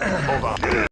Hold on.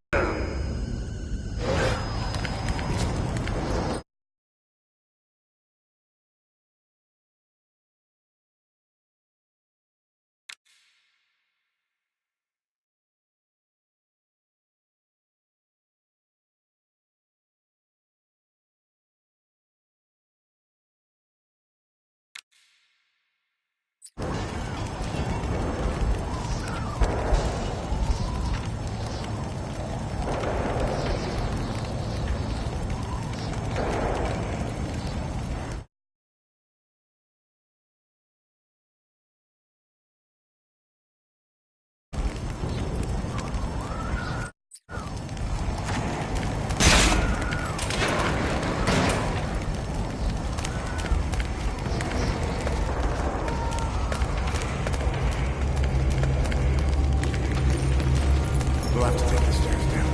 We'll have to take the stairs down.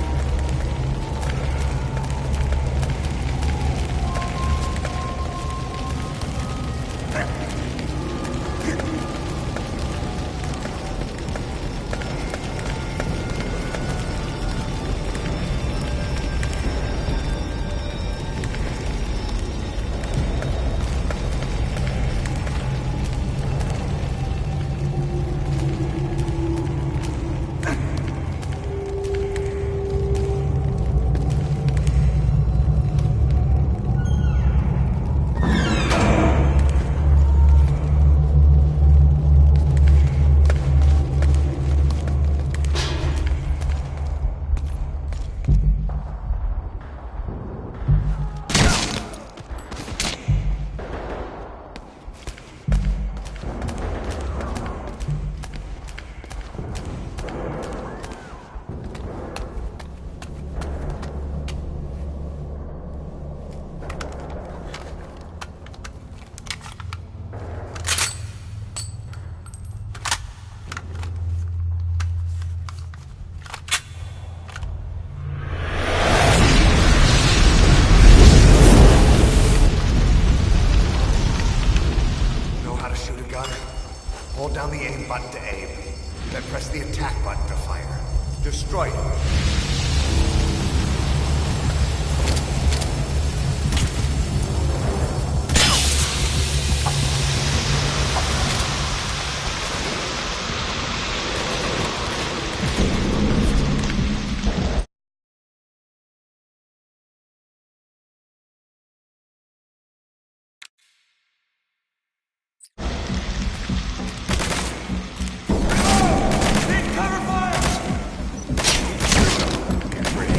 Hold down the aim button to aim, then press the attack button to fire. Destroy it. Get ready.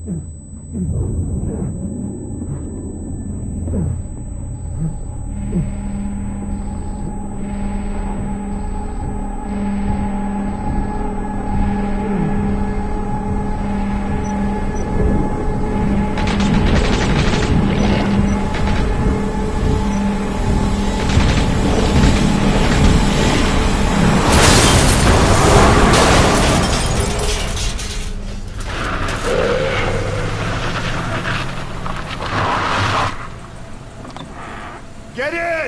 Get in!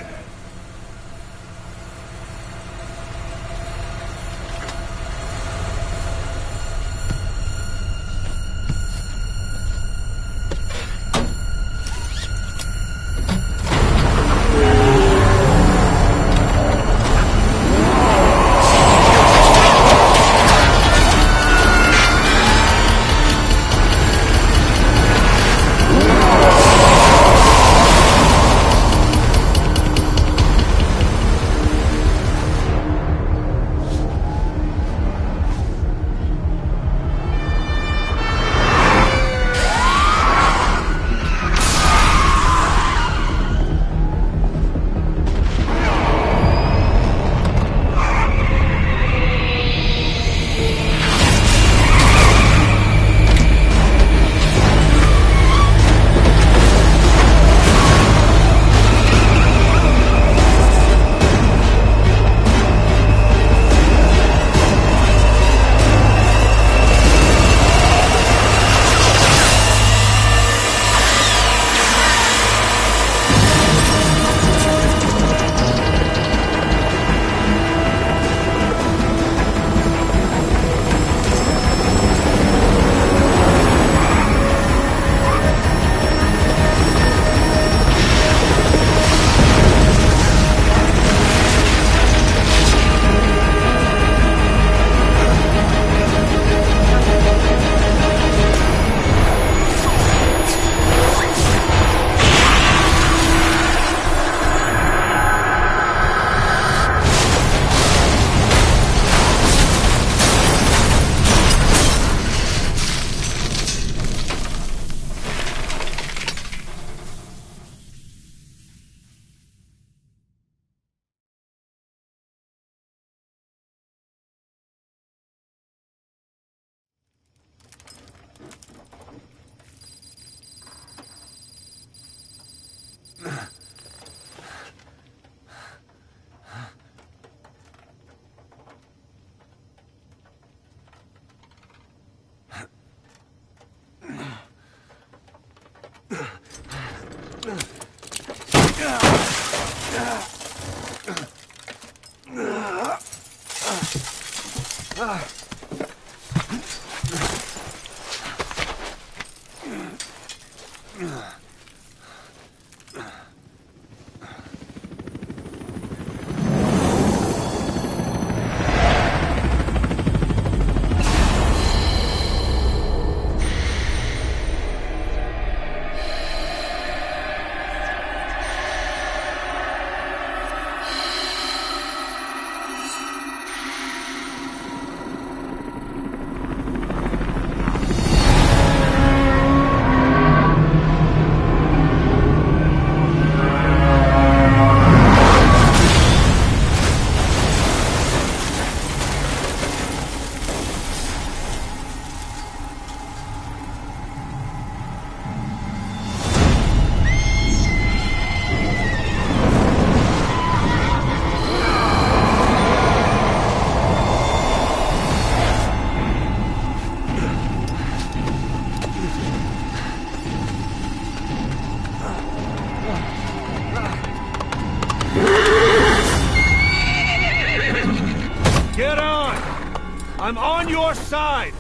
I'm on your side!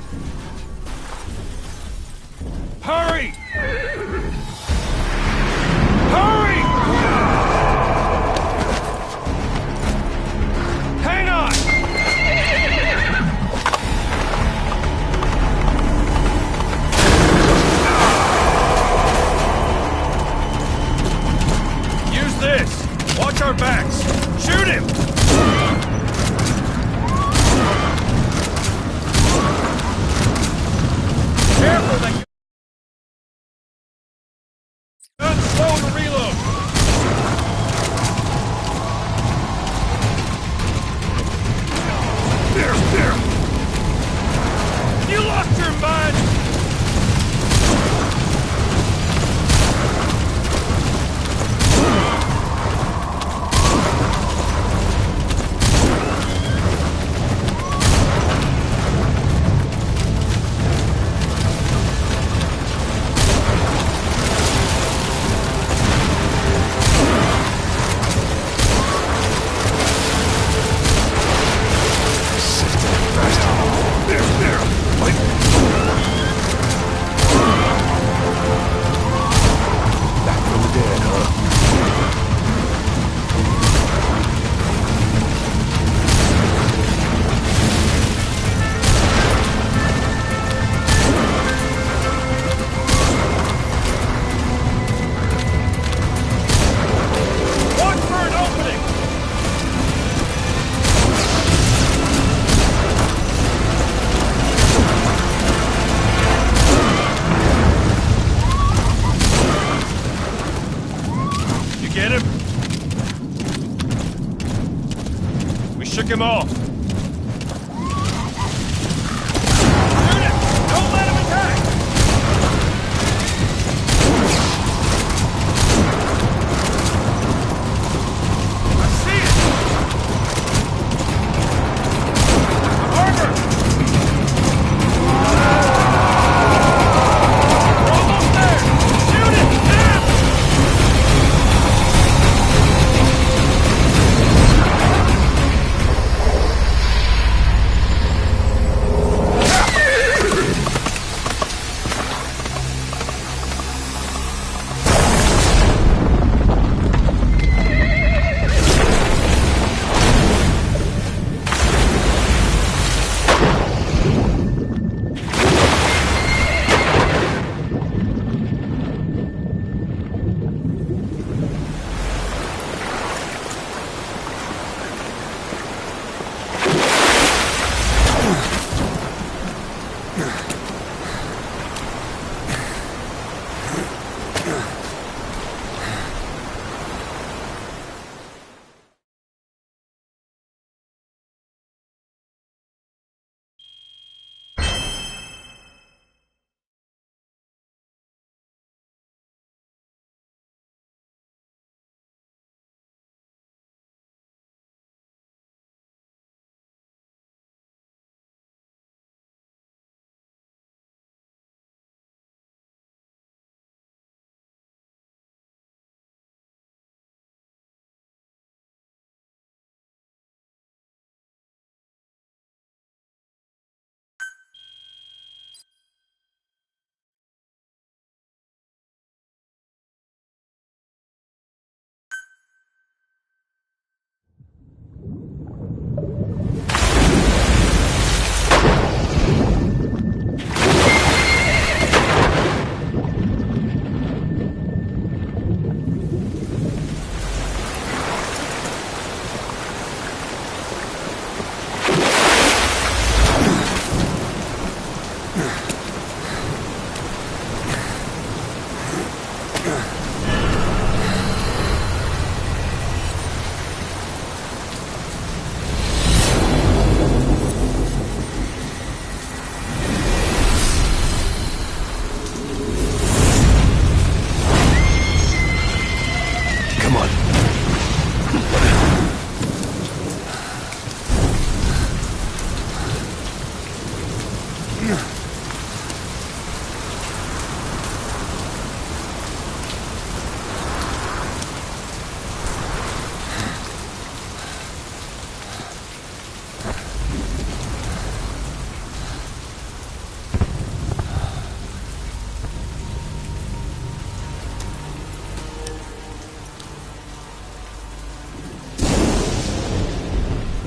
Hurry! Hurry! Hang on! Use this! Watch our backs! Shoot him! Careful that you took him off. Shoot it! Don't let him attack! I see it! Armor! We're almost there! Shoot it! Now!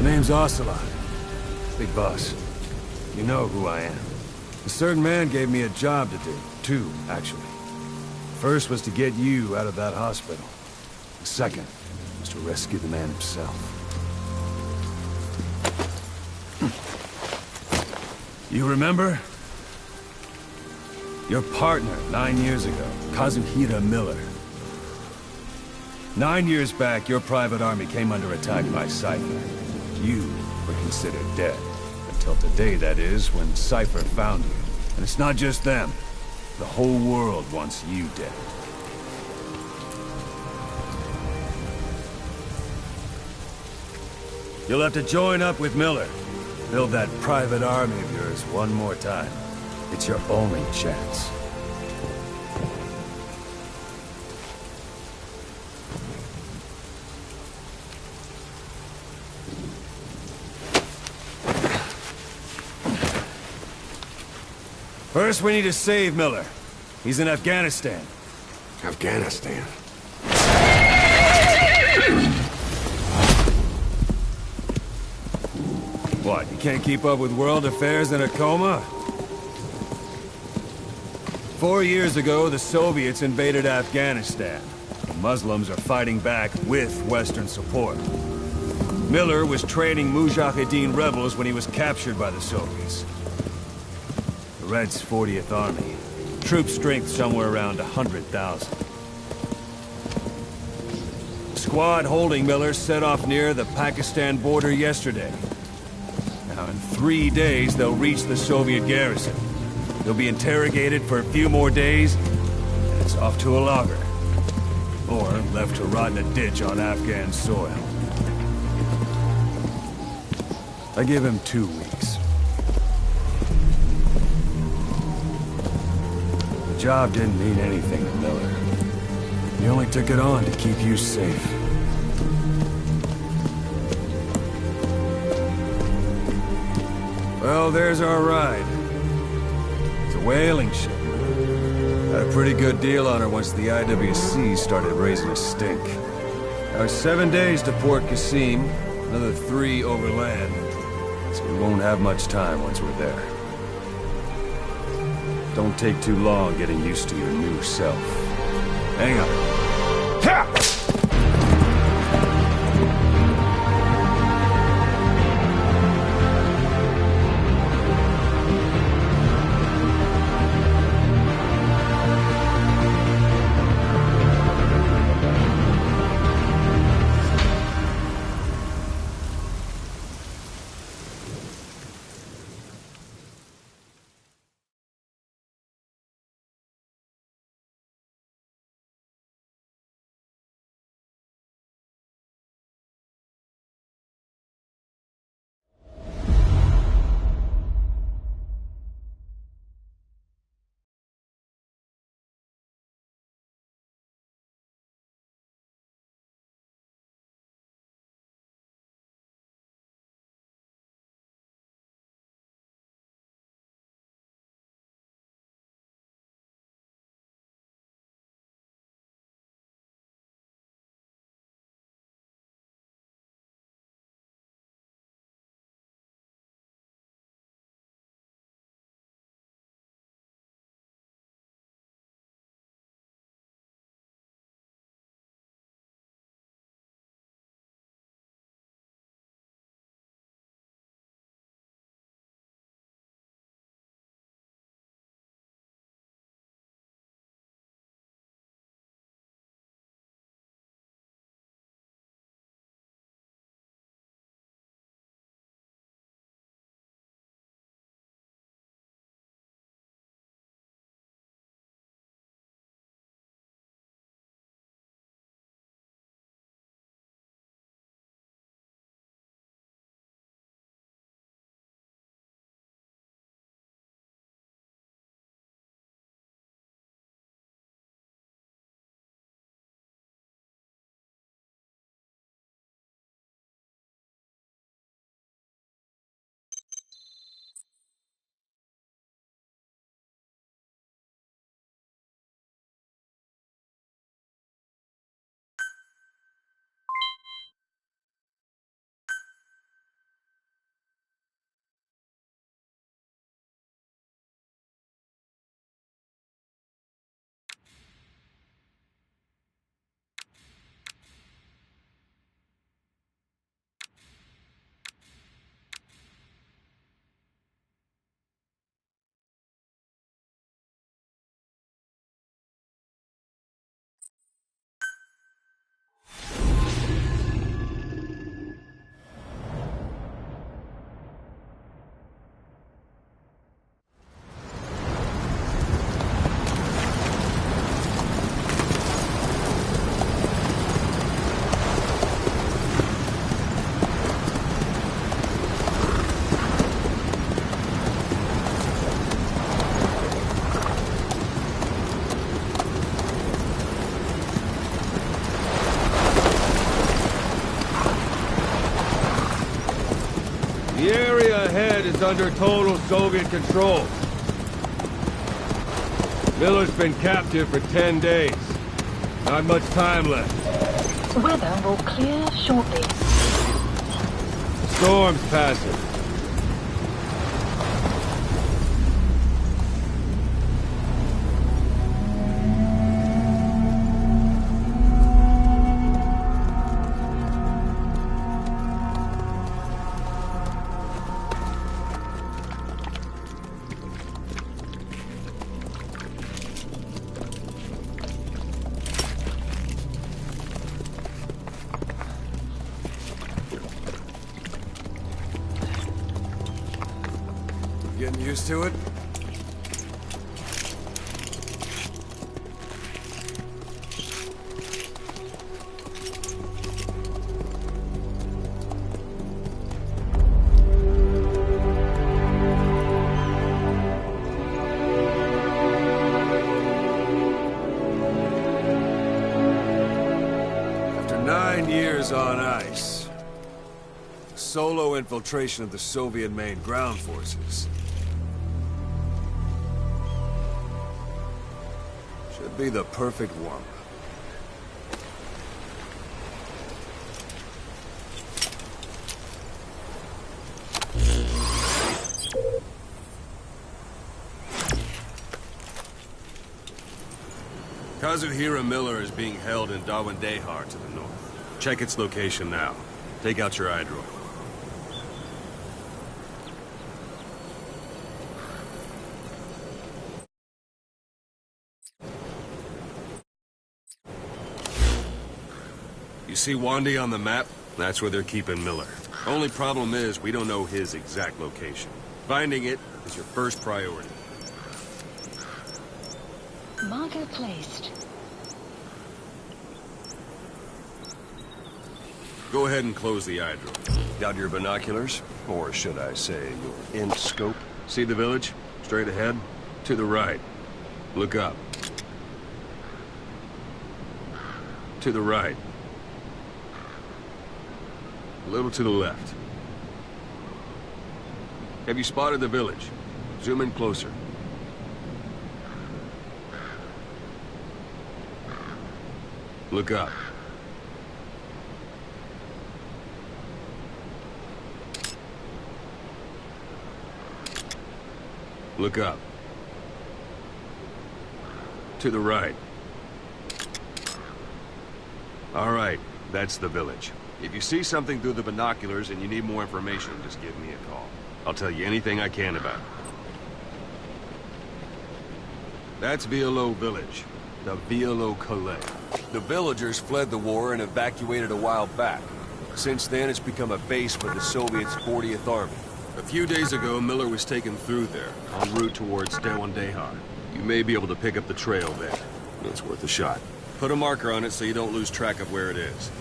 Name's Ocelot. Big boss. You know who I am. A certain man gave me a job to do. Two, actually. First was to get you out of that hospital. The second was to rescue the man himself. You remember? Your partner 9 years ago, Kazuhira Miller. 9 years back, your private army came under attack by Cypher. You were considered dead. Until today, that is, when Cypher found you. And it's not just them. The whole world wants you dead. You'll have to join up with Miller. Build that private army of yours one more time. It's your only chance. First, we need to save Miller. He's in Afghanistan. Afghanistan? What, you can't keep up with world affairs in a coma? 4 years ago, the Soviets invaded Afghanistan. The Muslims are fighting back with Western support. Miller was training Mujahideen rebels when he was captured by the Soviets. The Reds' 40th Army. Troop strength somewhere around 100,000. squad holding Miller set off near the Pakistan border yesterday. Now, in 3 days, they'll reach the Soviet garrison. They'll be interrogated for a few more days, and it's off to a lager. Or left to rot in a ditch on Afghan soil. I give him 2 weeks. The job didn't mean anything to Miller. He only took it on to keep you safe. Well, there's our ride. It's a whaling ship. Had a pretty good deal on her once the IWC started raising a stink. Now, 7 days to Port Qasim, another 3 overland. So we won't have much time once we're there. Don't take too long getting used to your new self. Hang on. Ha! The area ahead is under total Soviet control. Miller's been captive for 10 days. Not much time left. Weather will clear shortly. Storm's passing. Used to it? After 9 years on ice, solo infiltration of the Soviet main ground forces should be the perfect warm-up. Kazuhira Miller is being held in Dawandehar to the north. Check its location now. Take out your iDroid. You see Wandy on the map? That's where they're keeping Miller. Only problem is, we don't know his exact location. Finding it is your first priority. Marker placed. Go ahead and close the iDroid. Got your binoculars? Or should I say, your int scope? See the village? Straight ahead? To the right. Look up. To the right. A little to the left. Have you spotted the village? Zoom in closer. Look up. Look up. To the right. All right, that's the village. If you see something through the binoculars and you need more information, just give me a call. I'll tell you anything I can about it. That's Violo Village. The Violo Calais. The villagers fled the war and evacuated a while back. Since then, it's become a base for the Soviets' 40th Army. A few days ago, Miller was taken through there, en route towards Dawandehar. You may be able to pick up the trail there. It's worth a shot. Put a marker on it so you don't lose track of where it is.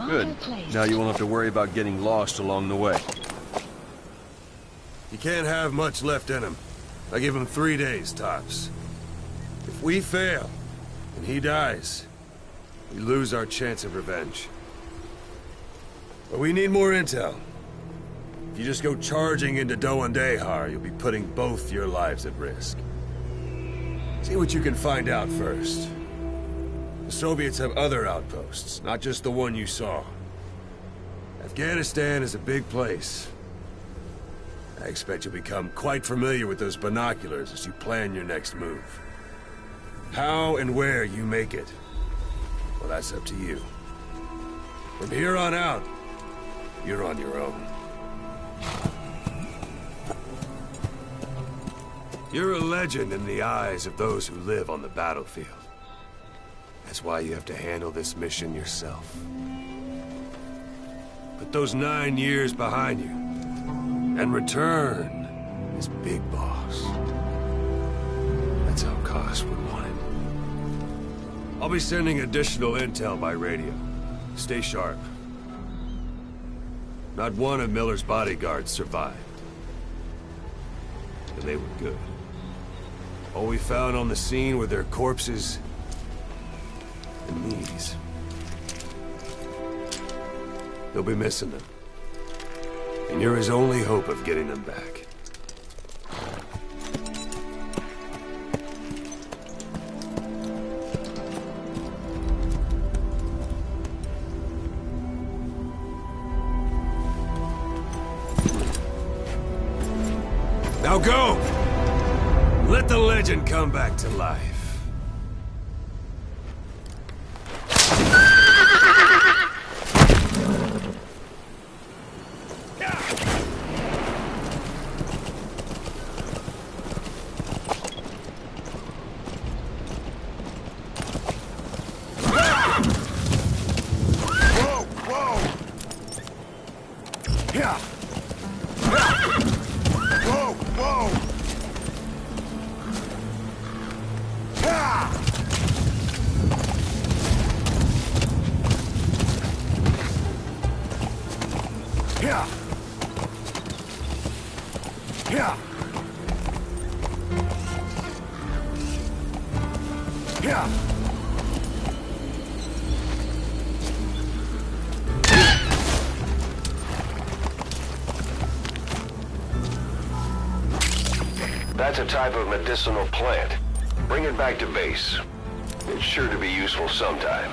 Good. Now you won't have to worry about getting lost along the way. You can't have much left in him. I give him 3 days, tops. If we fail, and he dies, we lose our chance of revenge. But we need more intel. If you just go charging into Dawandehar, you'll be putting both your lives at risk. See what you can find out first. The Soviets have other outposts, not just the one you saw. Afghanistan is a big place. I expect you'll become quite familiar with those binoculars as you plan your next move. How and where you make it, well, that's up to you. From here on out, you're on your own. You're a legend in the eyes of those who live on the battlefield. That's why you have to handle this mission yourself. Put those 9 years behind you, and return as Big Boss. That's how Koss would want it. I'll be sending additional intel by radio. Stay sharp. Not one of Miller's bodyguards survived. And they were good. All we found on the scene were their corpses and these. They'll be missing them. And you're his only hope of getting them back. Now go! Let the legend come back to life. That's a type of medicinal plant. Bring it back to base. It's sure to be useful sometime.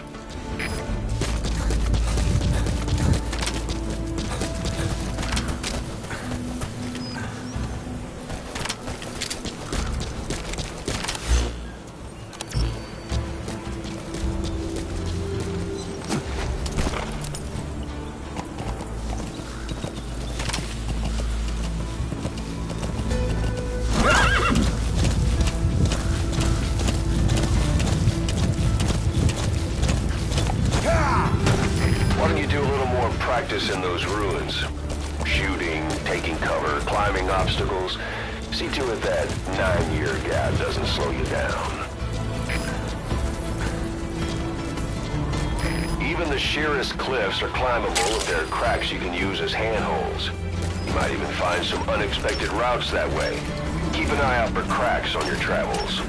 In those ruins. Shooting, taking cover, climbing obstacles. See to it that 9-year gap doesn't slow you down. Even the sheerest cliffs are climbable if there are cracks you can use as handholds. You might even find some unexpected routes that way. Keep an eye out for cracks on your travels.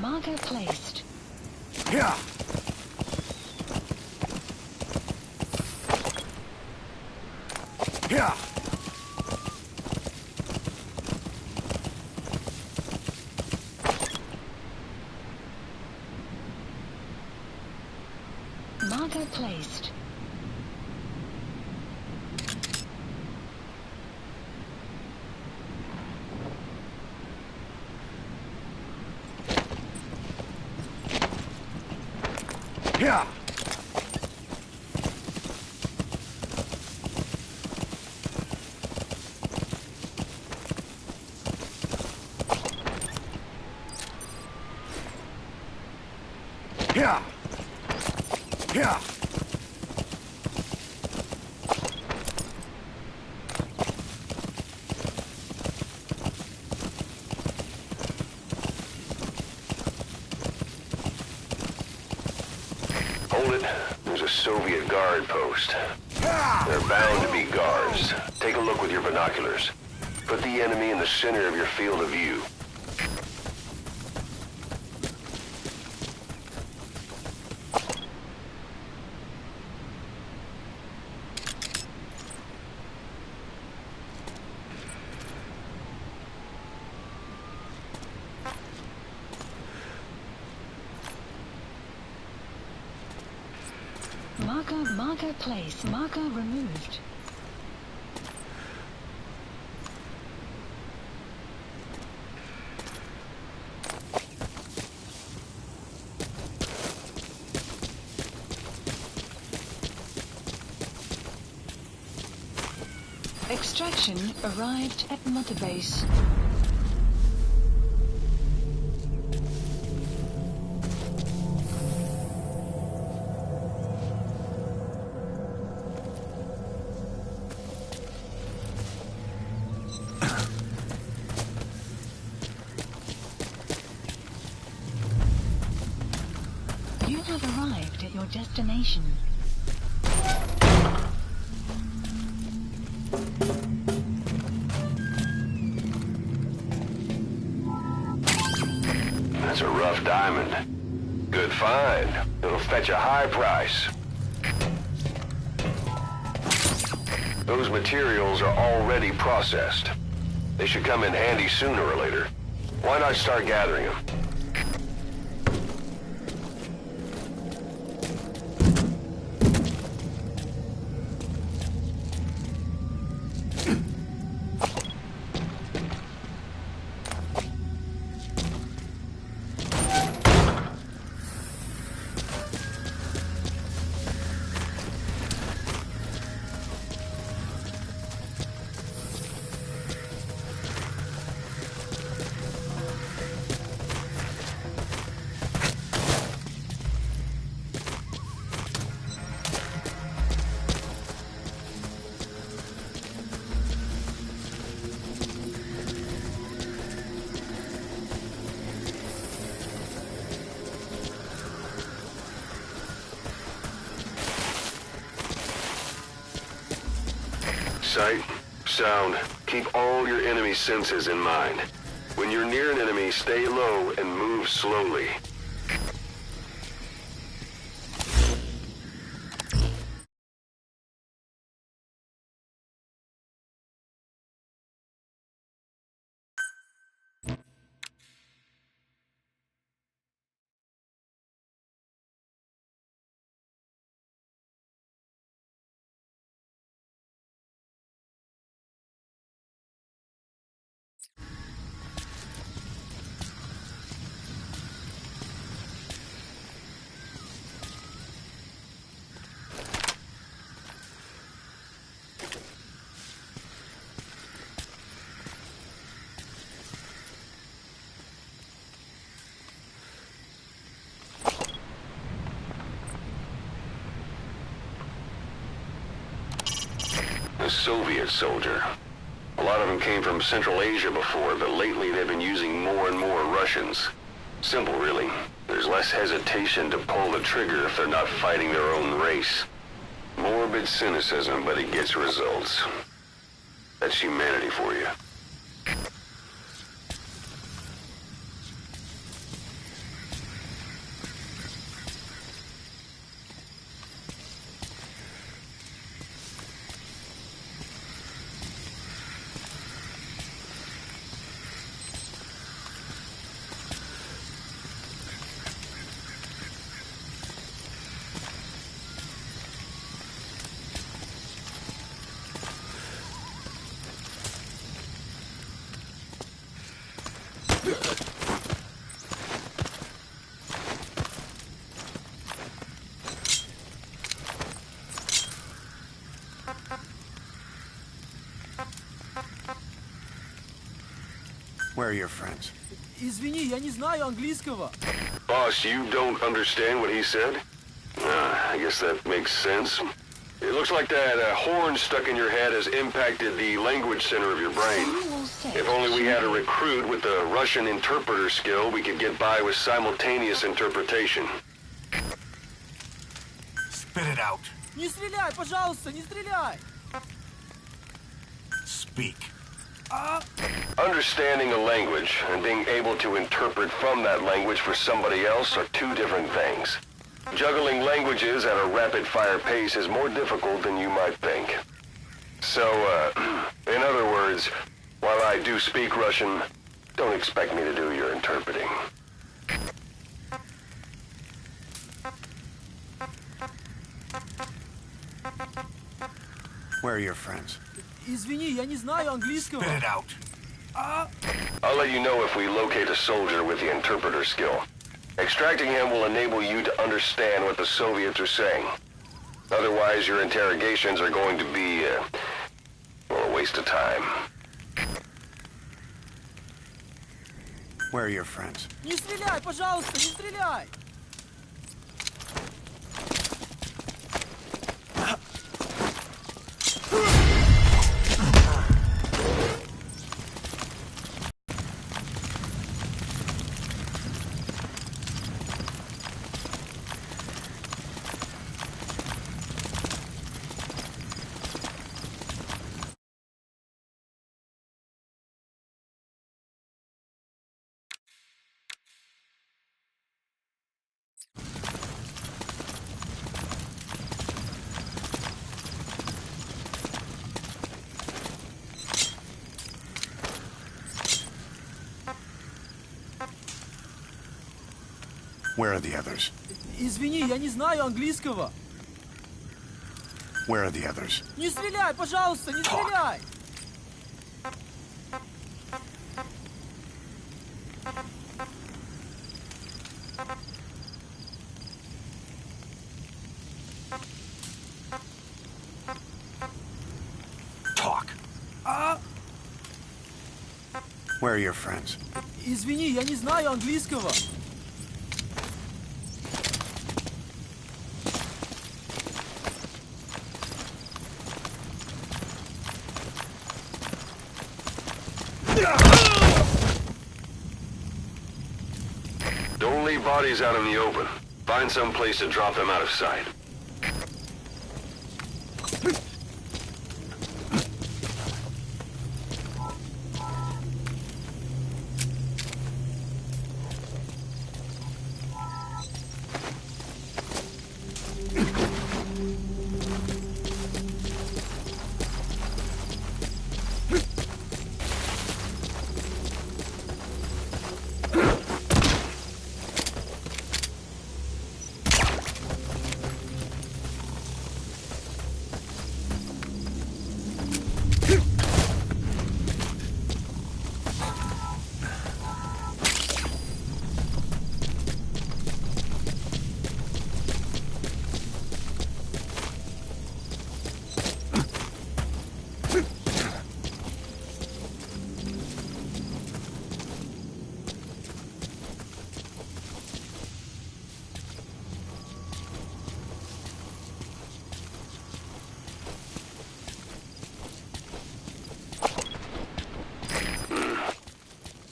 Marker placed. Yeah. Yeah. Marker placed. Yeah. Yeah. Yeah. Hold it. There's a Soviet guard post. They're bound to be guards. Take a look with your binoculars. Put the enemy in the center of your field of view. Marker place. Marker removed. Extraction arrived at Mother Base. You have arrived at your destination. That's a rough diamond. Good find. It'll fetch a high price. Those materials are already processed. They should come in handy sooner or later. Why not start gathering them? Sight, sound, keep all your enemy senses in mind. When you're near an enemy, stay low and move slowly. A Soviet soldier. A lot of them came from Central Asia before, but lately they've been using more and more Russians. Simple, really. There's less hesitation to pull the trigger if they're not fighting their own race. Morbid cynicism, but it gets results. That's humanity for you. Where are your friends? Извини, я не знаю английского. Boss, you don't understand what he said? I guess that makes sense. It looks like that horn stuck in your head has impacted the language center of your brain. If only we had a recruit with the Russian interpreter skill, we could get by with simultaneous interpretation. Spit it out. Не стреляй, пожалуйста, не стреляй! Speak. Understanding a language and being able to interpret from that language for somebody else are two different things. Juggling languages at a rapid-fire pace is more difficult than you might think. So, in other words, while I do speak Russian, don't expect me to do your interpreting. Where are your friends? Извини, я не знаю английского. Spit it out. I'll let you know if we locate a soldier with the interpreter skill. Extracting him will enable you to understand what the Soviets are saying. Otherwise, your interrogations are going to be, well, a waste of time. Where are your friends? Не стреляй, пожалуйста, не стреляй! Where are the others? Извини, я не знаю английского. Where are the others? Не стреляй, пожалуйста, не стреляй! Talk. Where are your friends? Извини, я не знаю английского. Don't leave bodies out in the open. Find some place to drop them out of sight.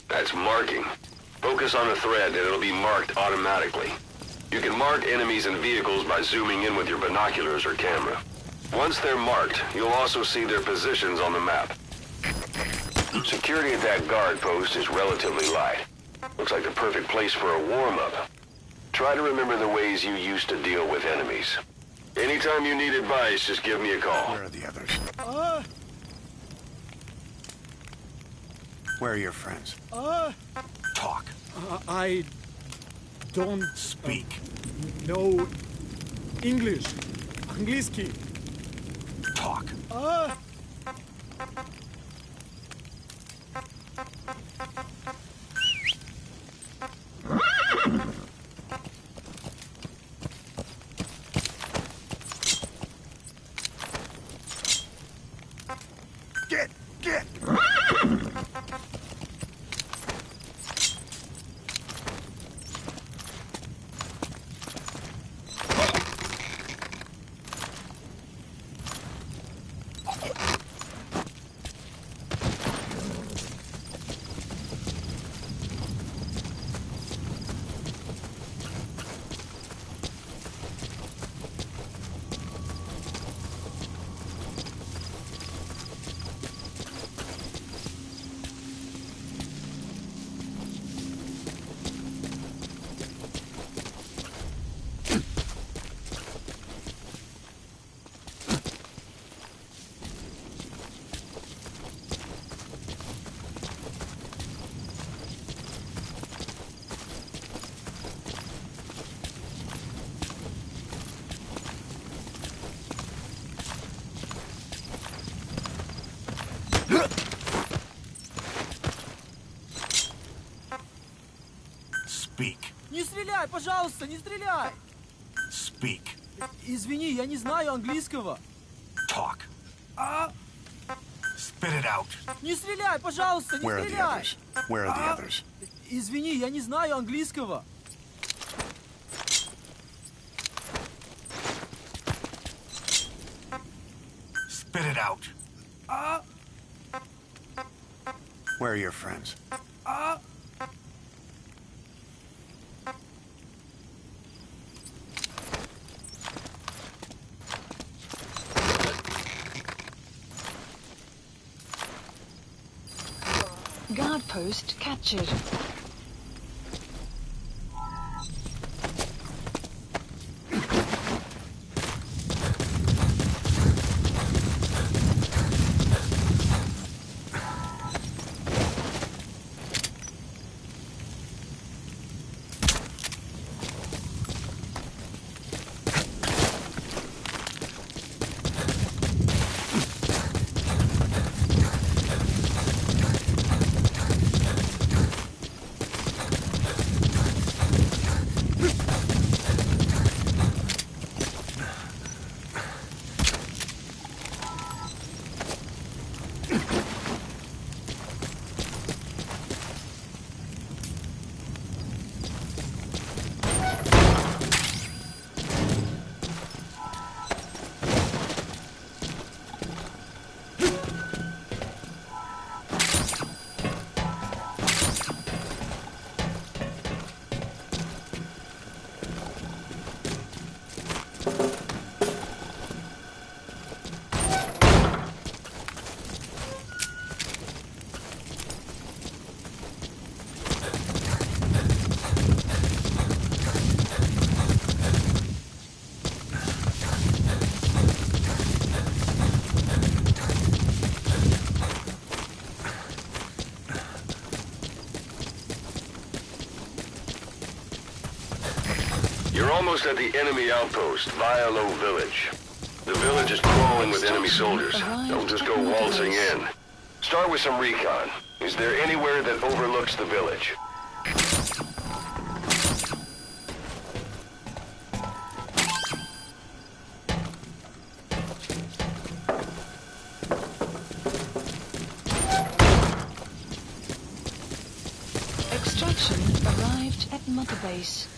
That's marking. Focus on the thread and it'll be marked automatically. You can mark enemies and vehicles by zooming in with your binoculars or camera. Once they're marked, you'll also see their positions on the map. Security at that guard post is relatively light. Looks like the perfect place for a warm-up. Try to remember the ways you used to deal with enemies. Anytime you need advice, just give me a call. Where are the others? Where are your friends? Talk. I don't Speak. know English. Английский. Talk. Get! Speak. Не стреляй, пожалуйста, не стреляй! Speak. Извини, я не знаю английского. Talk. Spit it out. Не стреляй, пожалуйста, не Where are the стреляй! others? Where are the others? Извини, я не знаю английского. Spit it out. Where are your friends? Guard post captured. You're almost at the enemy outpost, Violo Village. The village is crawling with enemy soldiers. Don't just go waltzing in. Start with some recon. Is there anywhere that overlooks the village? Extraction arrived at Mother Base.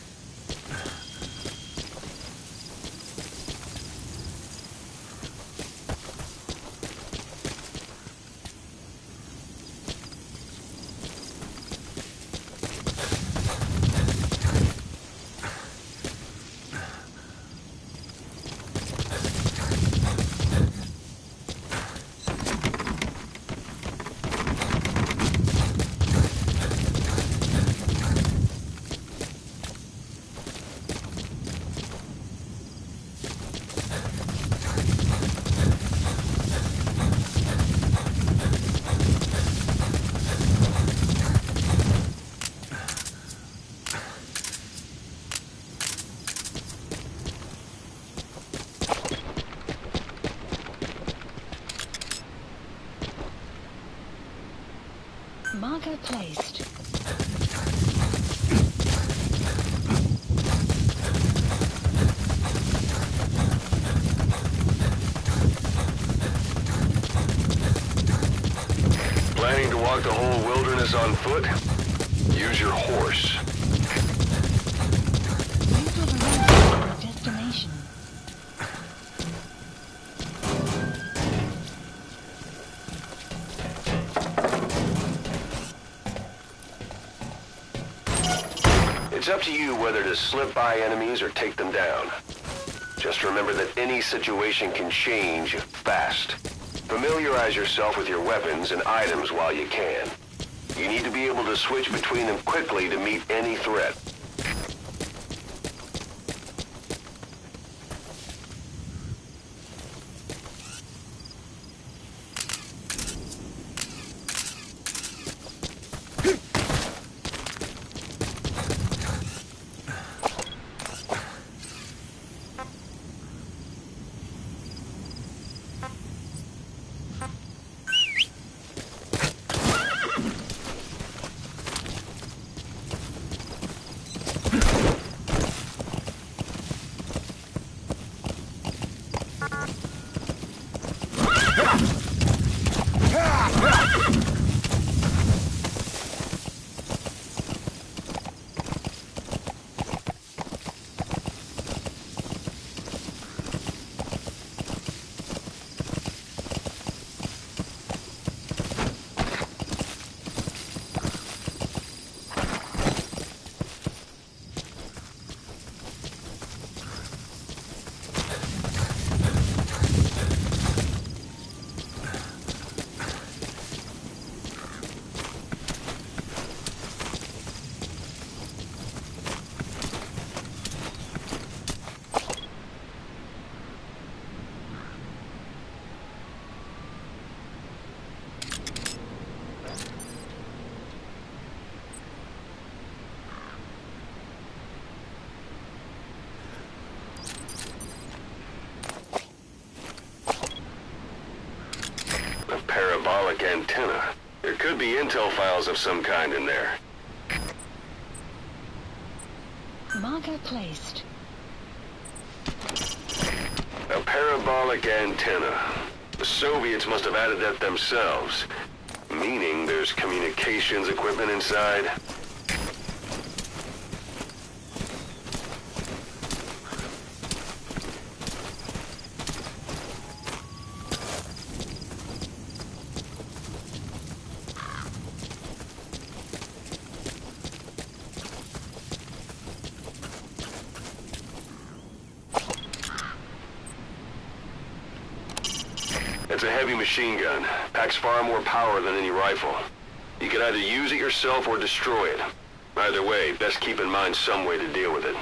Marker placed. Planning to walk the whole wilderness on foot? Use your horse. You have arrived at your destination. It's up to you whether to slip by enemies or take them down. Just remember that any situation can change fast. Familiarize yourself with your weapons and items while you can. You need to be able to switch between them quickly to meet any threat. parabolic antenna. There could be intel files of some kind in there. Marker placed. A parabolic antenna. The Soviets must have added that themselves. Meaning there's communications equipment inside. It's a heavy machine gun. Packs far more power than any rifle. You can either use it yourself or destroy it. Either way, best keep in mind some way to deal with it.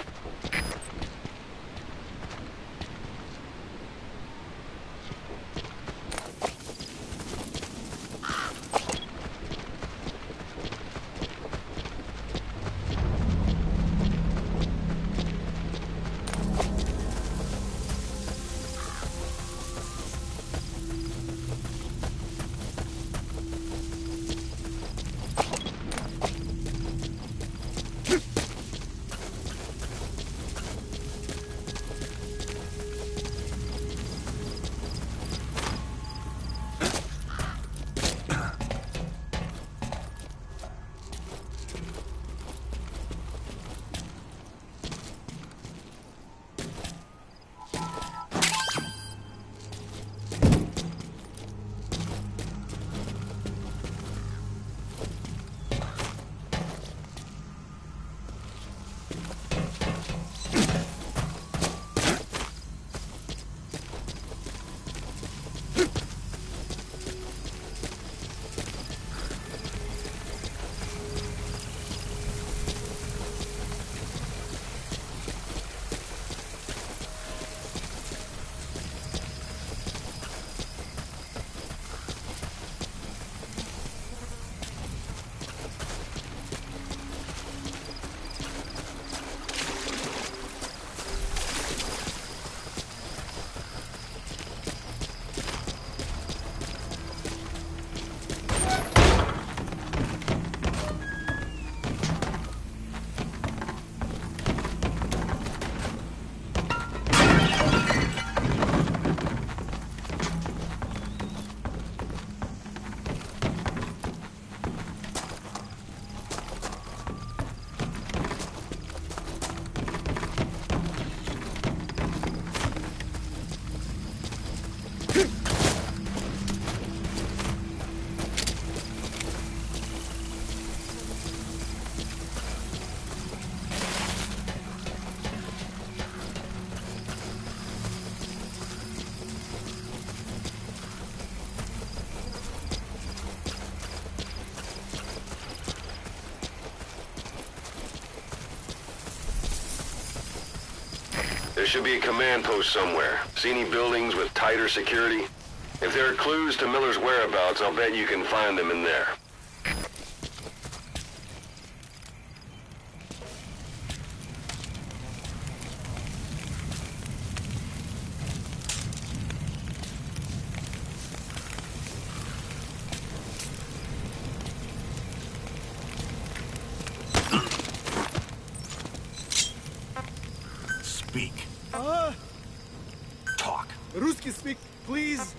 There should be a command post somewhere. See any buildings with tighter security? If there are clues to Miller's whereabouts, I'll bet you can find them in there. Speak. Talk. Русский speak, please.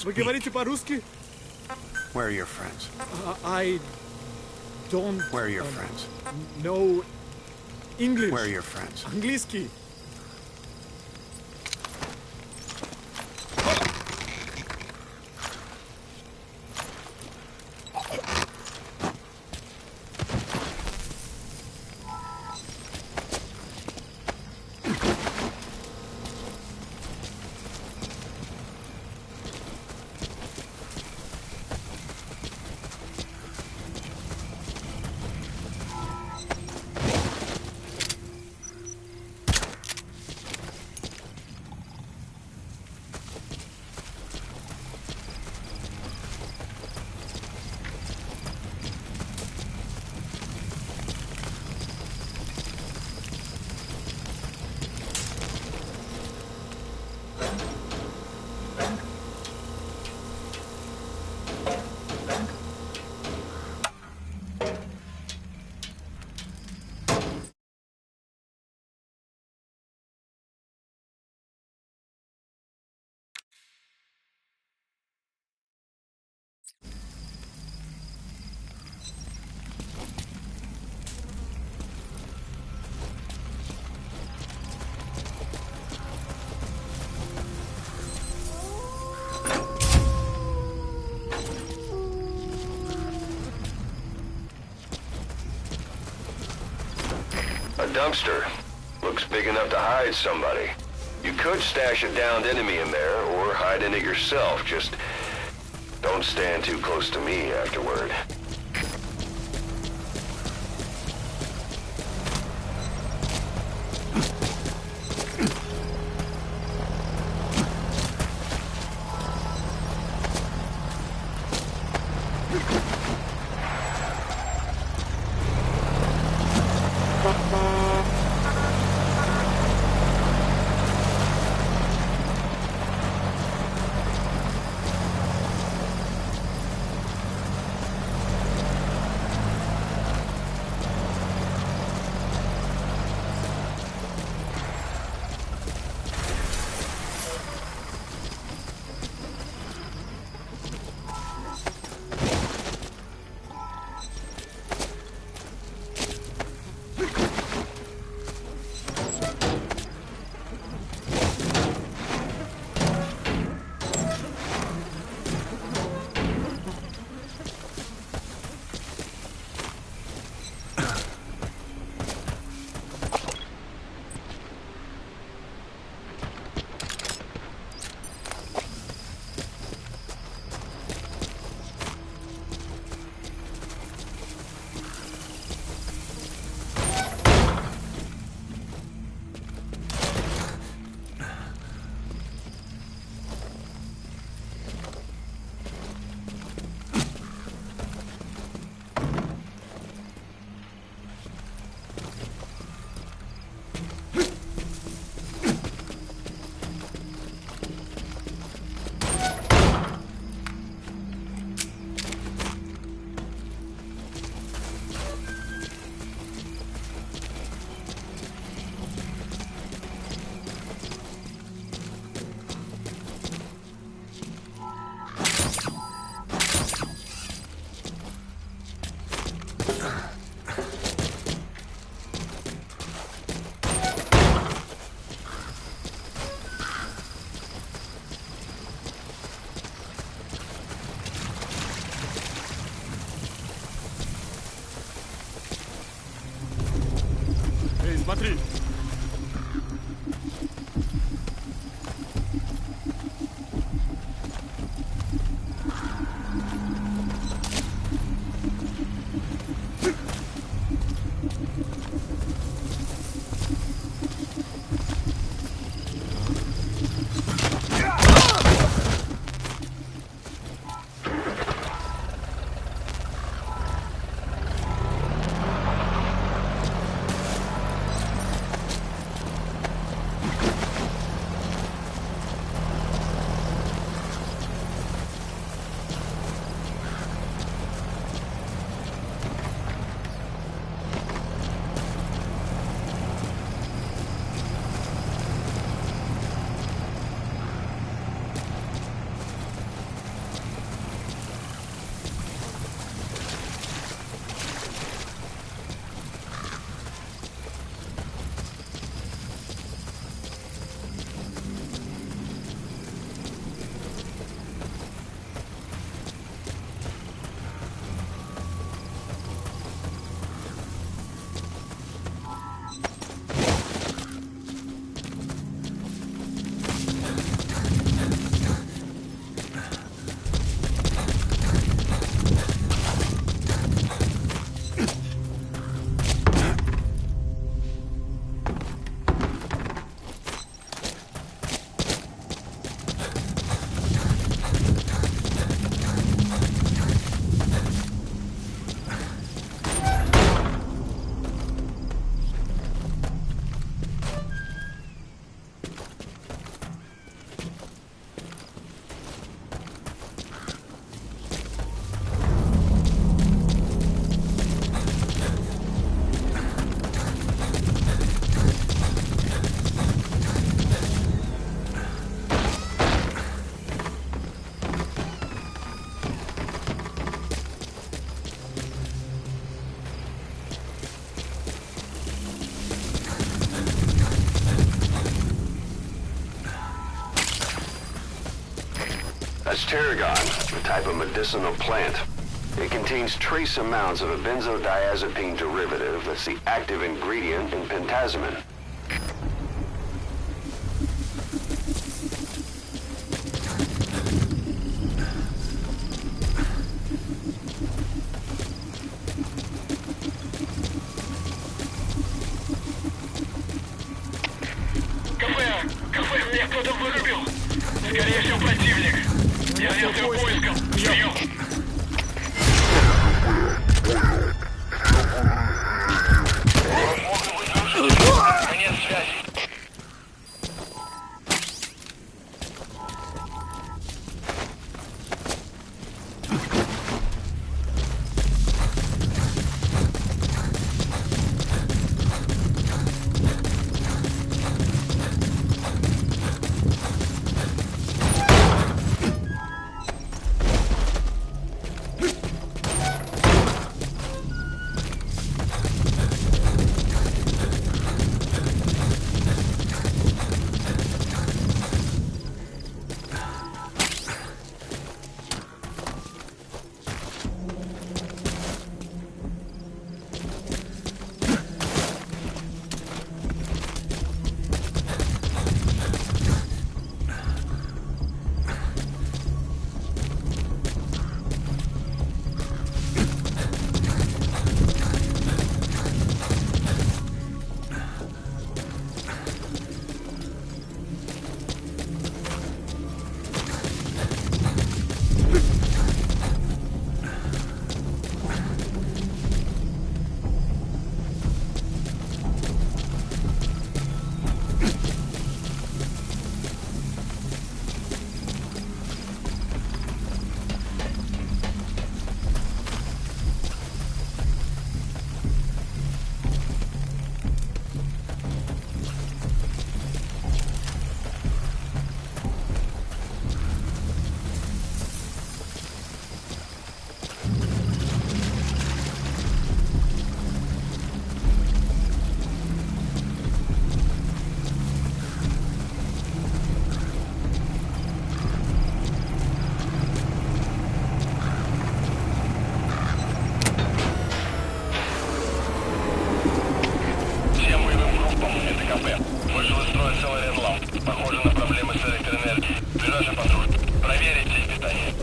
Вы Speak. говорите по-русски? Where are your friends? I don't Where are your friends? know English. Where are your friends? Английский. dumpster. Looks big enough to hide somebody. You could stash a downed enemy in there, or hide in it yourself. Just don't stand too close to me afterward. Смотри. That's tarragon, a type of medicinal plant. It contains trace amounts of a benzodiazepine derivative that's the active ingredient in pentazimine. Кафе, меня кто-то вырубил. Скорее всего, противник. Я действую поиском. Прием. Конец связи. Похоже на проблемы с электроэнергией. Ближайший патруль. Проверить сеть питания.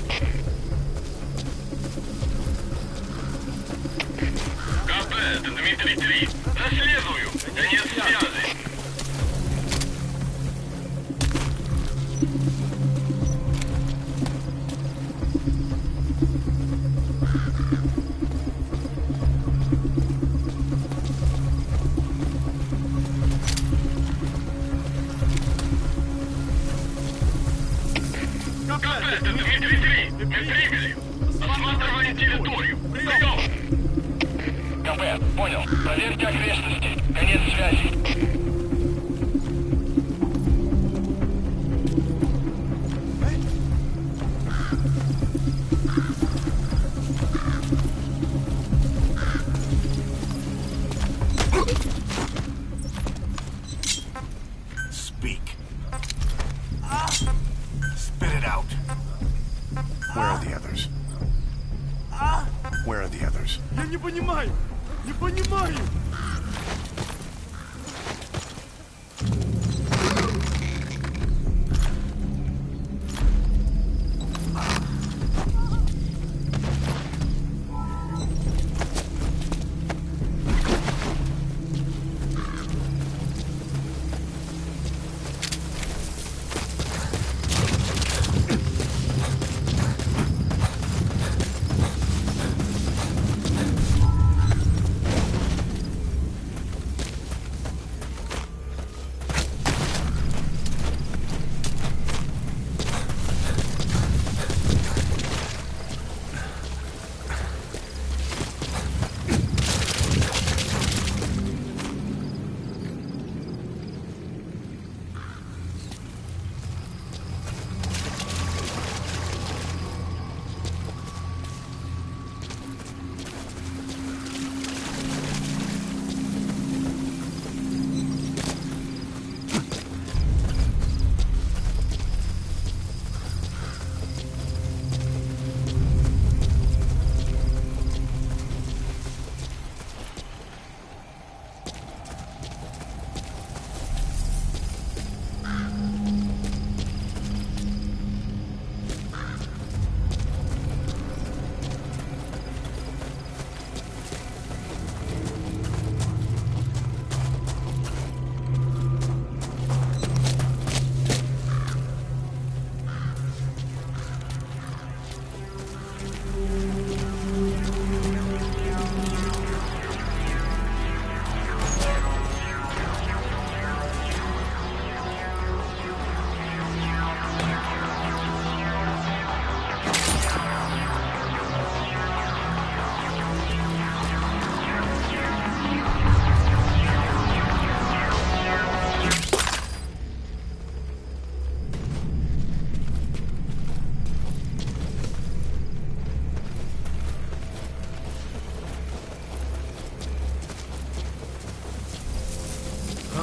КП, это Дмитрий 3. Наследую. Конец связи. Это Дмитрий 3. Мы прибыли. Осматриваем территорию. Прием. КП, понял. Проверьте окрестности. Конец связи. Speak. Spit it out. Where are the others? Where are the others? Я не понимаю! Не понимаю!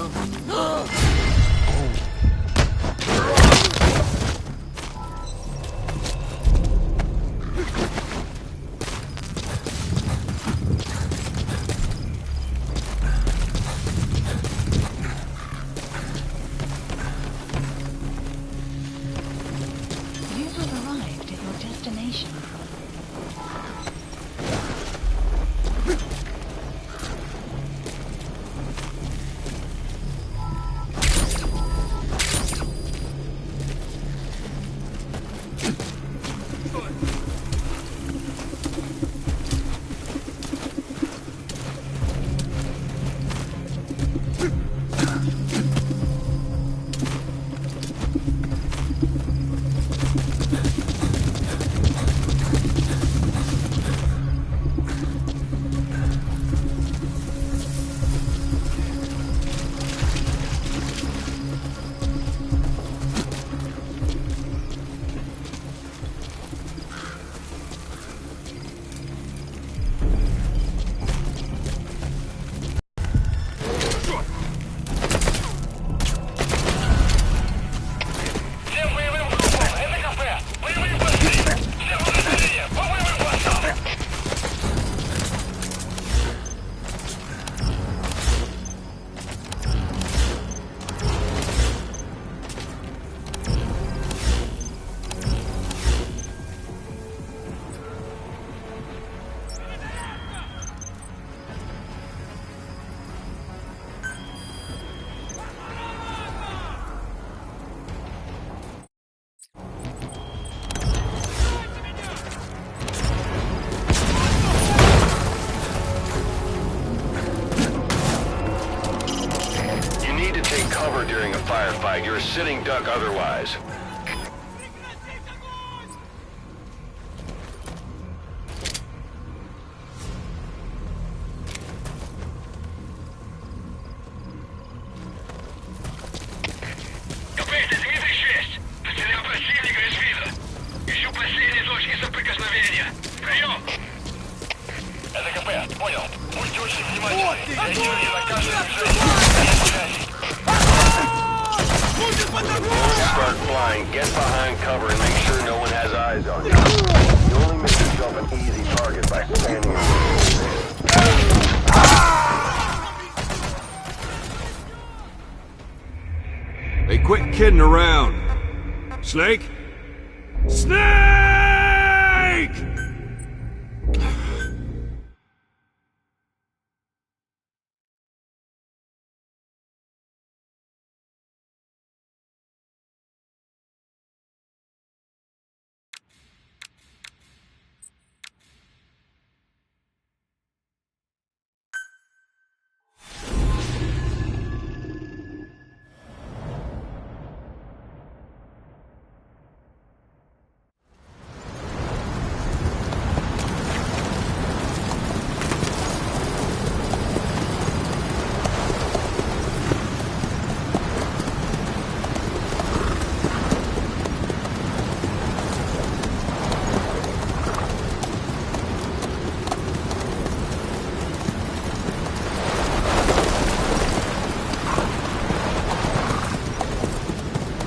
You have arrived at your destination. During a firefight, you're a sitting duck otherwise. КП, Дмитрий 6. Потерял противника из вида. Ищу последние точки соприкосновения. Прием! Это КП, понял. Будьте очень внимательны. Реагируйте на каждое движение. Start flying, get behind cover, and make sure no one has eyes on you. You only make yourself an easy target by standing in. Hey, quit kidding around. Snake? Snake!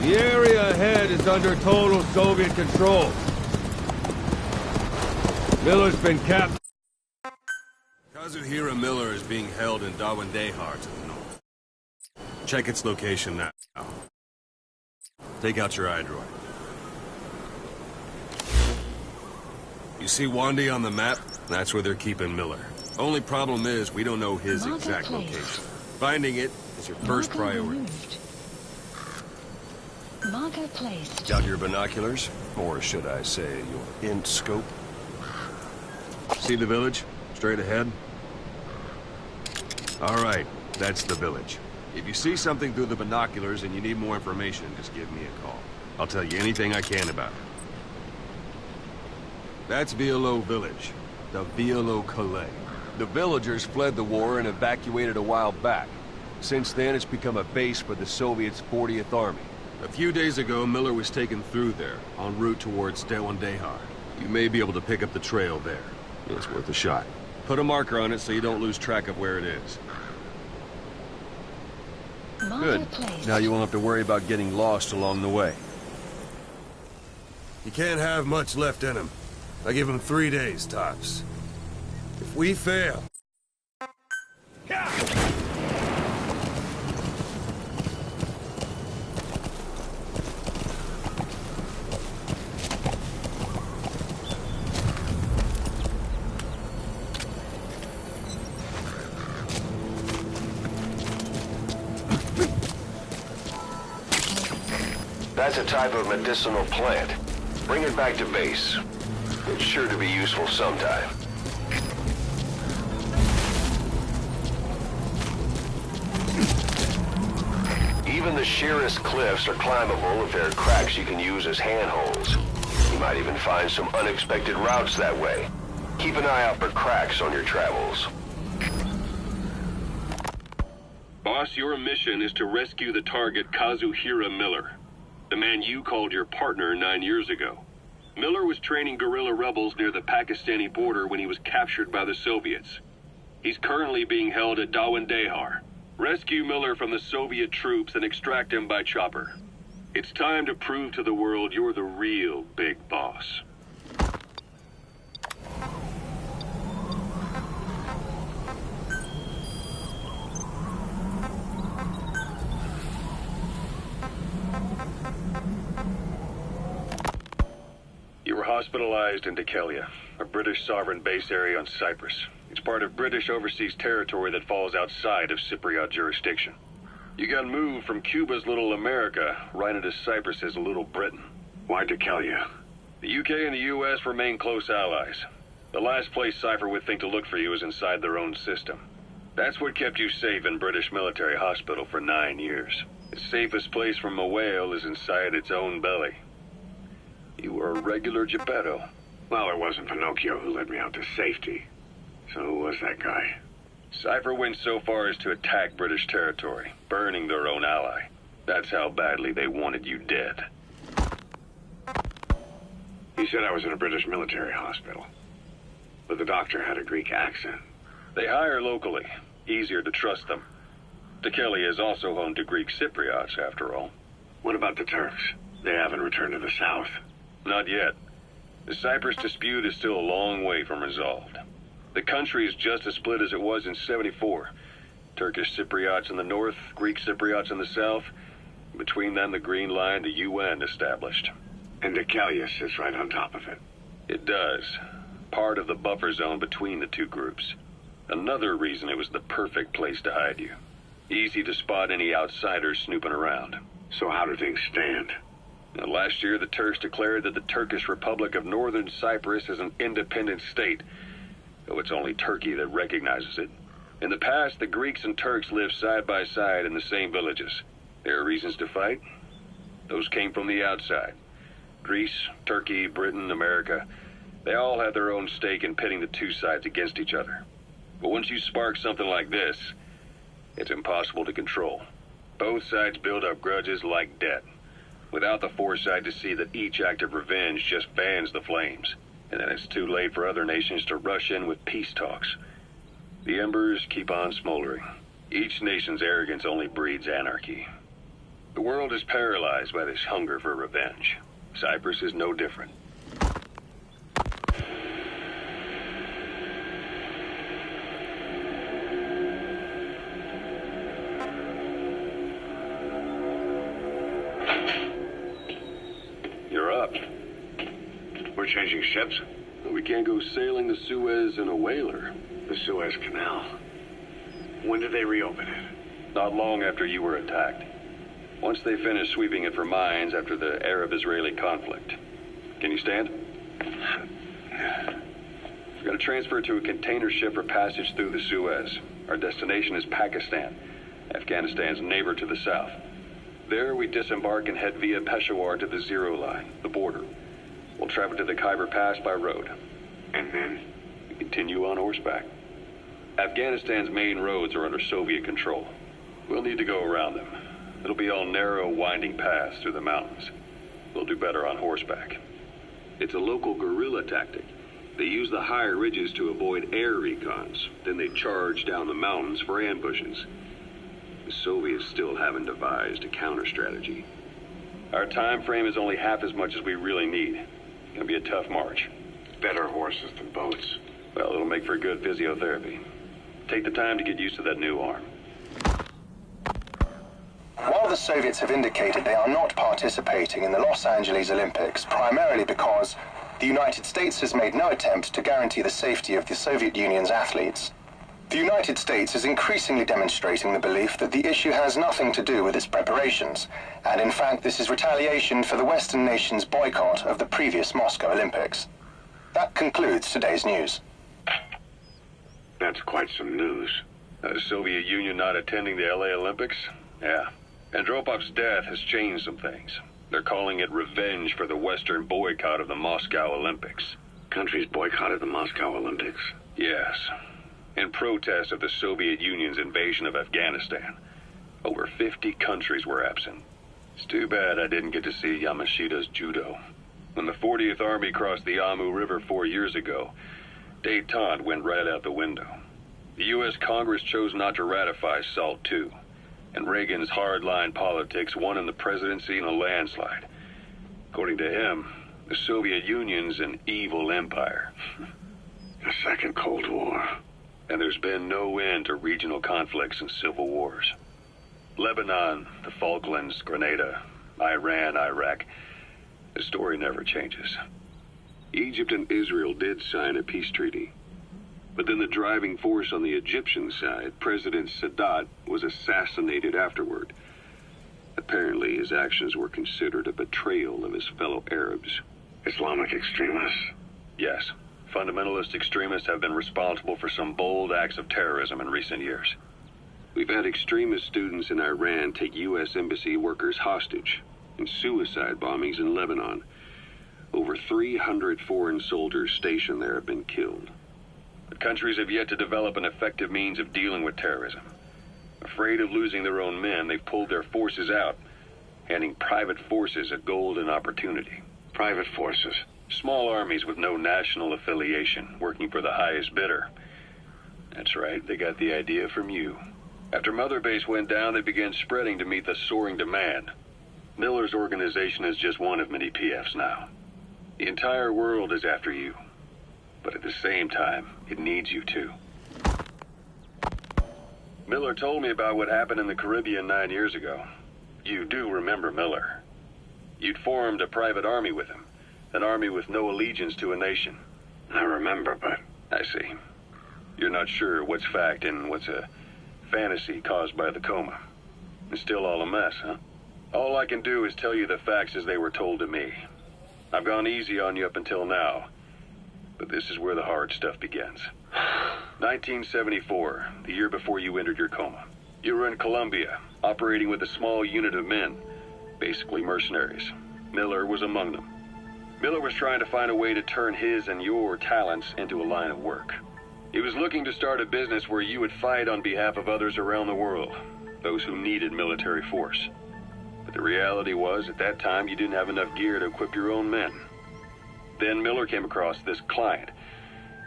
The area ahead is under total Soviet control. Miller's been captured. Kazuhira Miller is being held in Dawandehar to the north. Check its location now. Take out your iDroid. You see Wandy on the map? That's where they're keeping Miller. Only problem is, we don't know his exact location. Finding it is your first priority. Marco placed. Got your binoculars? Or should I say, your int scope? See the village? Straight ahead? Alright, that's the village. If you see something through the binoculars and you need more information, just give me a call. I'll tell you anything I can about it. That's Violo Village. The Violo Calais. The villagers fled the war and evacuated a while back. Since then, it's become a base for the Soviets' 40th Army. A few days ago, Miller was taken through there, en route towards Dawandehar. You may be able to pick up the trail there. It's worth a shot. Put a marker on it so you don't lose track of where it is. Marker Good. placed. Now you won't have to worry about getting lost along the way. He can't have much left in him. I give him 3 days, tops. If we fail... That's a type of medicinal plant. Bring it back to base. It's sure to be useful sometime. Even the sheerest cliffs are climbable if there are cracks you can use as handholds. You might even find some unexpected routes that way. Keep an eye out for cracks on your travels. Boss, your mission is to rescue the target Kazuhira Miller, the man you called your partner 9 years ago. Miller was training guerrilla rebels near the Pakistani border when he was captured by the Soviets. He's currently being held at Dawandehar. Rescue Miller from the Soviet troops and extract him by chopper. It's time to prove to the world you're the real big boss. You were hospitalized in Dikelia, a British sovereign base area on Cyprus. It's part of British overseas territory that falls outside of Cypriot jurisdiction. You got moved from Cuba's Little America right into Cyprus's Little Britain. Why Dikelia? The UK and the US remain close allies. The last place Cypher would think to look for you is inside their own system. That's what kept you safe in British military hospital for 9 years. The safest place from a whale is inside its own belly. You were a regular Geppetto. Well, it wasn't Pinocchio who led me out to safety. So who was that guy? Cypher went so far as to attack British territory, burning their own ally. That's how badly they wanted you dead. He said I was in a British military hospital. But the doctor had a Greek accent. They hire locally. Easier to trust them. Dikelia is also home to Greek Cypriots, after all. What about the Turks? They haven't returned to the south. Not yet. The Cyprus dispute is still a long way from resolved. The country is just as split as it was in '74. Turkish Cypriots in the north, Greek Cypriots in the south. Between them, the Green Line, the UN established. And Dikelia sits right on top of it. It does. Part of the buffer zone between the two groups. Another reason it was the perfect place to hide you. Easy to spot any outsiders snooping around. So how do things stand? Now, last year, the Turks declared that the Turkish Republic of Northern Cyprus is an independent state, though it's only Turkey that recognizes it. In the past, the Greeks and Turks lived side by side in the same villages. There are reasons to fight. Those came from the outside. Greece, Turkey, Britain, America, they all had their own stake in pitting the two sides against each other. But once you spark something like this, it's impossible to control. Both sides build up grudges like debt, without the foresight to see that each act of revenge just fans the flames. And then it's too late for other nations to rush in with peace talks. The embers keep on smoldering. Each nation's arrogance only breeds anarchy. The world is paralyzed by this hunger for revenge. Cyprus is no different. You're up. We're changing ships? We can't go sailing the Suez in a whaler. The Suez Canal. When did they reopen it? Not long after you were attacked. Once they finished sweeping it for mines after the Arab-Israeli conflict. Can you stand? We're going to transfer to a container ship for passage through the Suez. Our destination is Pakistan, Afghanistan's neighbor to the south. There we disembark and head via Peshawar to the Zero Line, the border. We'll travel to the Khyber Pass by road. And then? We continue on horseback. Afghanistan's main roads are under Soviet control. We'll need to go around them. It'll be all narrow, winding paths through the mountains. We'll do better on horseback. It's a local guerrilla tactic. They use the higher ridges to avoid air recons. Then they charge down the mountains for ambushes. the Soviets still haven't devised a counter-strategy. Our time frame is only half as much as we really need. It's gonna be a tough march. Better horses than boats. Well, it'll make for good physiotherapy. Take the time to get used to that new arm. While the Soviets have indicated they are not participating in the Los Angeles Olympics, primarily because the United States has made no attempt to guarantee the safety of the Soviet Union's athletes, the United States is increasingly demonstrating the belief that the issue has nothing to do with its preparations, and in fact this is retaliation for the Western nations' boycott of the previous Moscow Olympics. That concludes today's news. That's quite some news. The Soviet Union not attending the LA Olympics? Yeah. Andropov's death has changed some things. They're calling it revenge for the Western boycott of the Moscow Olympics. Countries boycotted the Moscow Olympics? Yes. In protest of the Soviet Union's invasion of Afghanistan. Over 50 countries were absent. It's too bad I didn't get to see Yamashita's judo. When the 40th Army crossed the Amu River 4 years ago, détente went right out the window. The U.S. Congress chose not to ratify SALT II, and Reagan's hardline politics won him the presidency in a landslide. According to him, the Soviet Union's an evil empire. A second Cold War. And there's been no end to regional conflicts and civil wars. Lebanon, the Falklands, Grenada, Iran, Iraq. The story never changes. Egypt and Israel did sign a peace treaty. But then the driving force on the Egyptian side, President Sadat, was assassinated afterward. Apparently, his actions were considered a betrayal of his fellow Arabs. Islamic extremists? Yes. Fundamentalist extremists have been responsible for some bold acts of terrorism in recent years. We've had extremist students in Iran take U.S. embassy workers hostage, and suicide bombings in Lebanon. Over 300 foreign soldiers stationed there have been killed. The countries have yet to develop an effective means of dealing with terrorism. Afraid of losing their own men, they've pulled their forces out, handing private forces a golden opportunity. Private forces? Small armies with no national affiliation, working for the highest bidder. That's right, they got the idea from you. After Mother Base went down, they began spreading to meet the soaring demand. Miller's organization is just one of many PFs now. The entire world is after you. But at the same time, it needs you too. Miller told me about what happened in the Caribbean 9 years ago. You do remember Miller. You'd formed a private army with him. An army with no allegiance to a nation. I remember, but... I see. You're not sure what's fact and what's a fantasy caused by the coma. It's still all a mess, huh? All I can do is tell you the facts as they were told to me. I've gone easy on you up until now, but this is where the hard stuff begins. 1974, the year before you entered your coma. You were in Colombia, operating with a small unit of men, basically mercenaries. Miller was among them. Miller was trying to find a way to turn his and your talents into a line of work. He was looking to start a business where you would fight on behalf of others around the world, those who needed military force. But the reality was, at that time, you didn't have enough gear to equip your own men. Then Miller came across this client.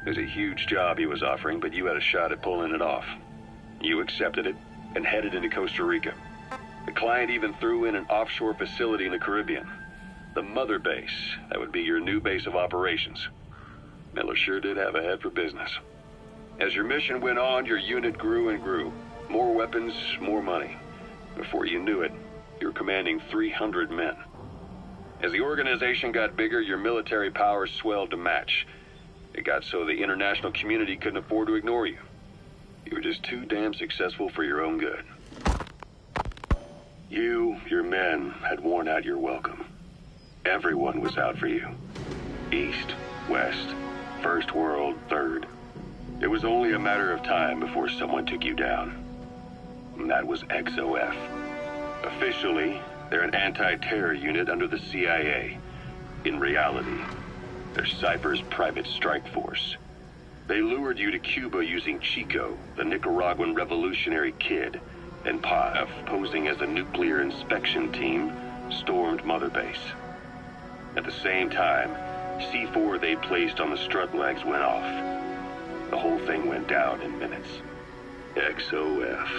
It was a huge job he was offering, but you had a shot at pulling it off. You accepted it and headed into Costa Rica. The client even threw in an offshore facility in the Caribbean. The Mother Base, that would be your new base of operations. Miller sure did have a head for business. As your mission went on, your unit grew and grew. More weapons, more money. Before you knew it, you were commanding 300 men. As the organization got bigger, your military powers swelled to match. It got so the international community couldn't afford to ignore you. You were just too damn successful for your own good. You, your men, had worn out your welcome. Everyone was out for you. East, West, First World, Third. It was only a matter of time before someone took you down. And that was XOF. Officially, they're an anti-terror unit under the CIA. In reality, they're Cyprus' private strike force. They lured you to Cuba using Chico, the Nicaraguan revolutionary kid, and Pav, posing as a nuclear inspection team, stormed Mother Base. At the same time, C4 they placed on the strut legs went off. The whole thing went down in minutes. XOF.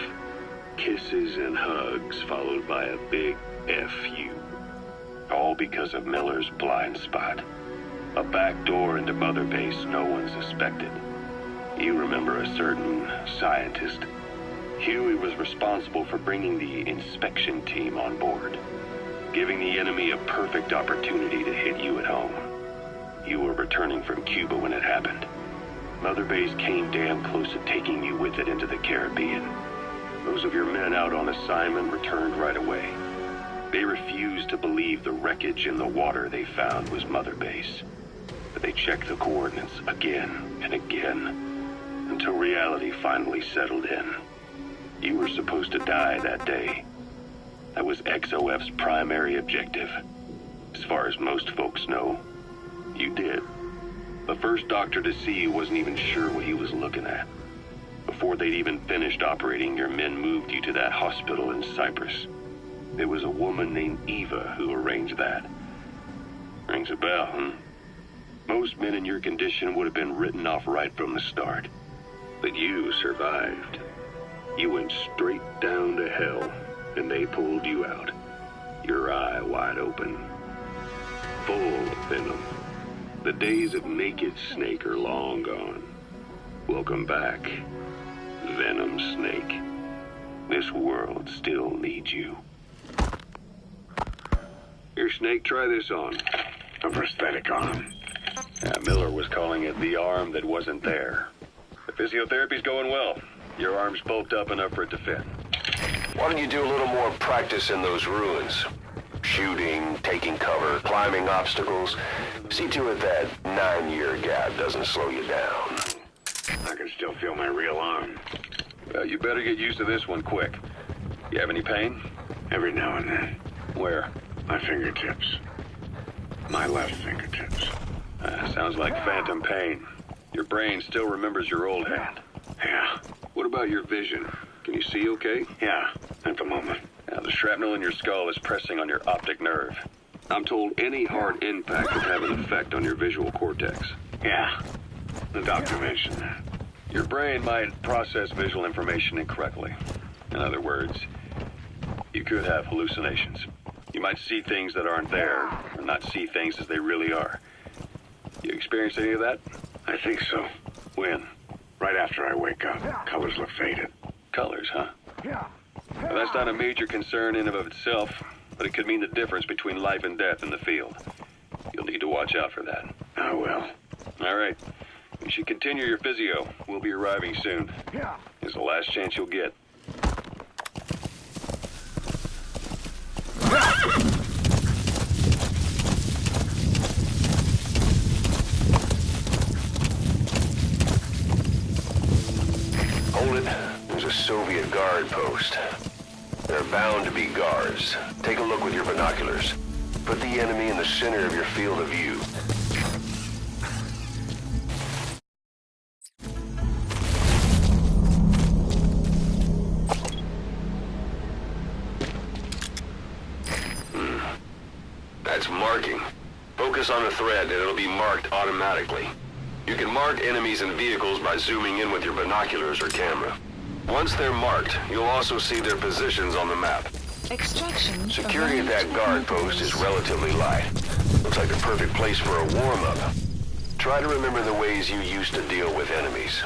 Kisses and hugs followed by a big F you. All because of Miller's blind spot. A back door into Mother Base no one suspected. You remember a certain scientist. Huey was responsible for bringing the inspection team on board, giving the enemy a perfect opportunity to hit you at home. You were returning from Cuba when it happened. Mother Base came damn close to taking you with it into the Caribbean. Those of your men out on assignment returned right away. They refused to believe the wreckage in the water they found was Mother Base. But they checked the coordinates again and again, until reality finally settled in. You were supposed to die that day. That was XOF's primary objective. As far as most folks know, you did. The first doctor to see you wasn't even sure what he was looking at. Before they'd even finished operating, your men moved you to that hospital in Cyprus. It was a woman named Eva who arranged that. Rings a bell, huh? Most men in your condition would have been written off right from the start. But you survived. You went straight down to hell, and they pulled you out. Your eye wide open. Full of venom. The days of Naked Snake are long gone. Welcome back, Venom Snake. This world still needs you. Here, Snake, try this on. A prosthetic arm. Miller was calling it the arm that wasn't there. The physiotherapy's going well. Your arm's bulked up enough for it to fit. Why don't you do a little more practice in those ruins? Shooting, taking cover, climbing obstacles. See to it that 9-year gap doesn't slow you down. I can still feel my real arm. You better get used to this one quick. You have any pain? Every now and then. Where? My fingertips. My left fingertips. Sounds like phantom pain. Your brain still remembers your old hand. Yeah. What about your vision? Can you see okay? Yeah, at the moment. The shrapnel in your skull is pressing on your optic nerve. I'm told any hard impact could have an effect on your visual cortex. Yeah, the doctor mentioned that. Your brain might process visual information incorrectly. In other words, you could have hallucinations. You might see things that aren't there, or not see things as they really are. You experienced any of that? I think so. When? Right after I wake up. Colors look faded. Colors, huh? Well, that's not a major concern in and of itself, but it could mean the difference between life and death in the field. You'll need to watch out for that. I will. All right. You should continue your physio. We'll be arriving soon. It's the last chance you'll get. Hold it. There's a Soviet guard post. There are bound to be guards. Take a look with your binoculars. Put the enemy in the center of your field of view. That's marking. Focus on a thread and it'll be marked automatically. You can mark enemies and vehicles by zooming in with your binoculars or camera. Once they're marked, you'll also see their positions on the map. Extraction. Security at that guard post is relatively light. Looks like the perfect place for a warm-up. Try to remember the ways you used to deal with enemies.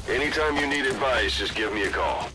Anytime you need advice, just give me a call.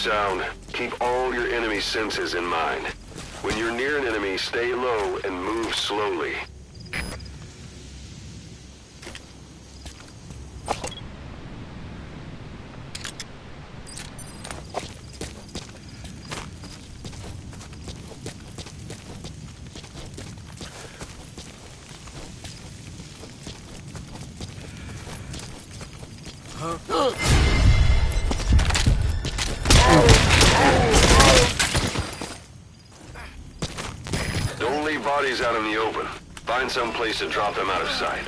sound, keep all your enemy senses in mind. When you're near an enemy, stay low and move slowly. Don't leave bodies out in the open. Find some place to drop them out of sight.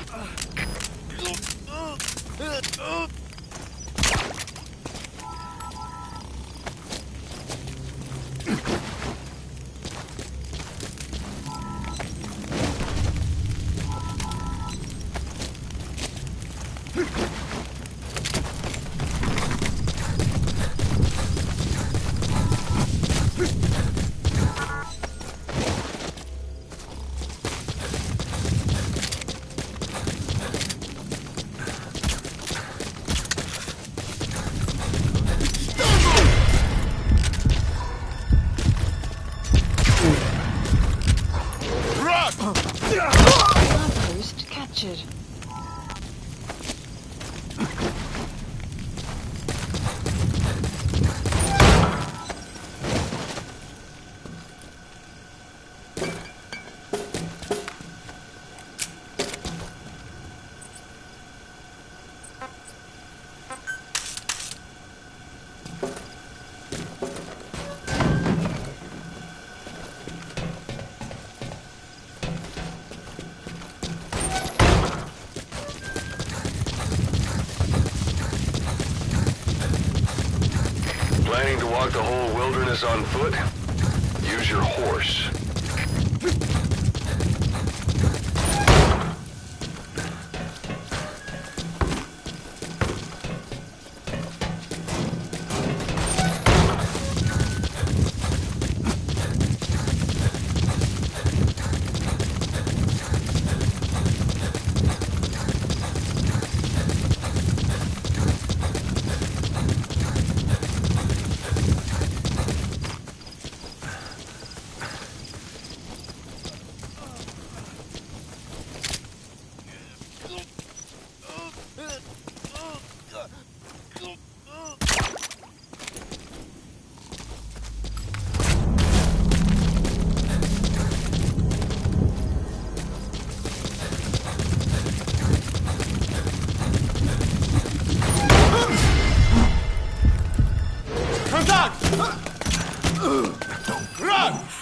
Outpost captured. Planning to walk the whole wilderness on foot? Use your horse.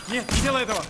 Нет, не делай этого!